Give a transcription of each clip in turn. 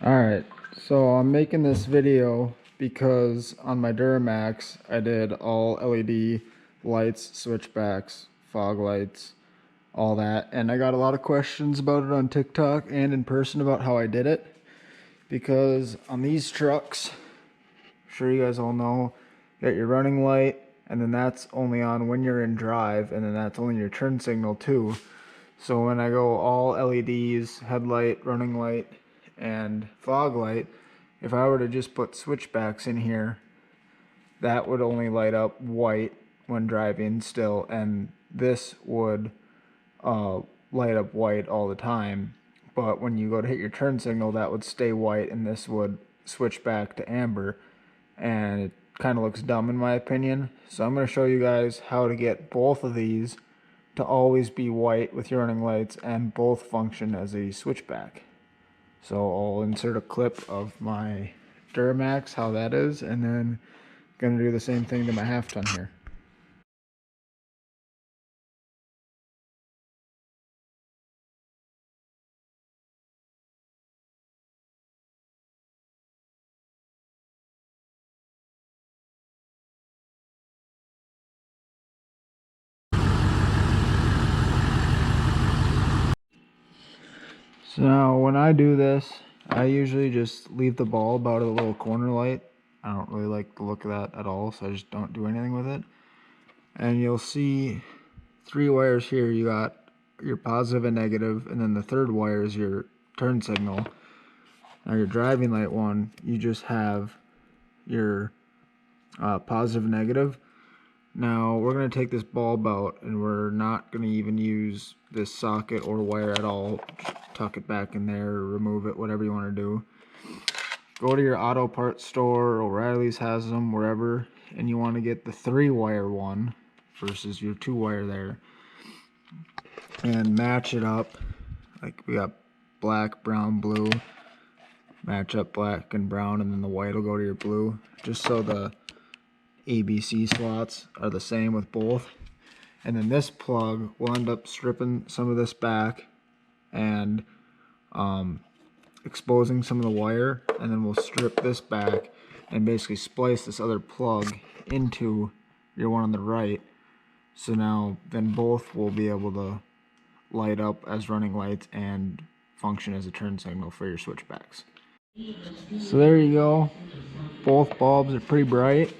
Alright, so I'm making this video because on my Duramax I did all LED lights, switchbacks, fog lights, all that, and I got a lot of questions about it on TikTok and in person about how I did it, because on these trucks, I'm sure you guys all know, you got your running light, and then that's only on when you're in drive, and then that's only your turn signal too. So when I go all LEDs, headlight, running light, and fog light, if I were to just put switchbacks in here, that would only light up white when driving still, and this would light up white all the time. But when you go to hit your turn signal, that would stay white, and this would switch back to amber, and it kind of looks dumb in my opinion. So I'm going to show you guys how to get both of these to always be white with your running lights and both function as a switchback. So I'll insert a clip of my Duramax, how that is, and then gonna do the same thing to my half ton here. So now when I do this, I usually just leave the bulb out of the little corner light. I don't really like the look of that at all, so I just don't do anything with it. And you'll see 3 wires here. You got your positive and negative, and then the third wire is your turn signal. Now your driving light one, you just have your positive and negative. Now we're going to take this bulb out, and we're not going to even use this socket or wire at all. Just tuck it back in there, or remove it, whatever you want to do. Go to your auto parts store, O'Reilly's has them, wherever, and you want to get the 3-wire one versus your 2-wire there, and match it up. Like we got black, brown, blue. Match up black and brown, and then the white will go to your blue, just so the ABC slots are the same with both. And then this plug will end up stripping some of this back and exposing some of the wire, and then we'll strip this back and basically splice this other plug into your one on the right. So now then both will be able to light up as running lights and function as a turn signal for your switchbacks. So there you go. Both bulbs are pretty bright.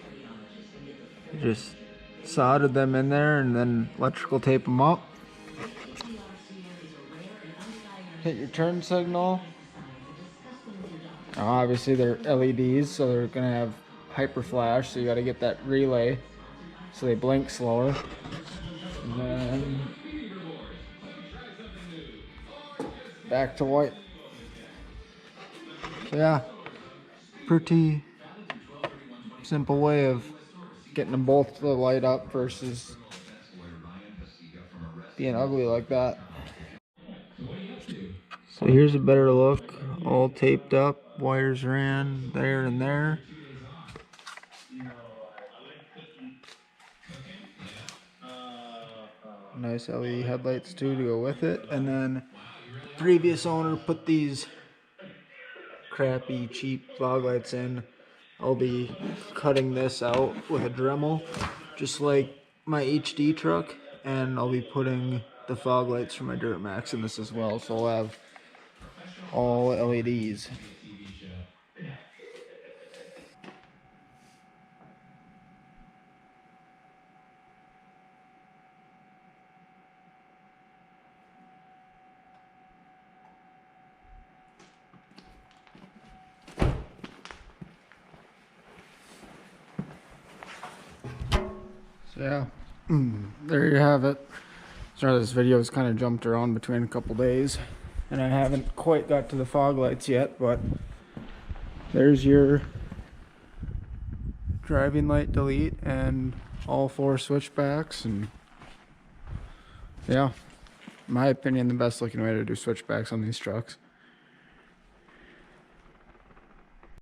Just soldered them in there and then electrical tape them up. Hit your turn signal. Now obviously they're LEDs, so they're gonna have hyper flash, so you gotta get that relay so they blink slower. And then back to white. So yeah, pretty simple way of getting them both to light up versus being ugly like that. So here's a better look, all taped up, wires ran there and there. Nice LED headlights too to go with it. And then the previous owner put these crappy cheap fog lights in. I'll be cutting this out with a Dremel, just like my HD truck, and I'll be putting the fog lights for my Duramax in this as well, so I'll have all LEDs. So yeah, there you have it. Sorry, this video has kind of jumped around between a couple days, and I haven't quite got to the fog lights yet, but there's your driving light delete and all 4 switchbacks. And yeah, in my opinion, the best looking way to do switchbacks on these trucks.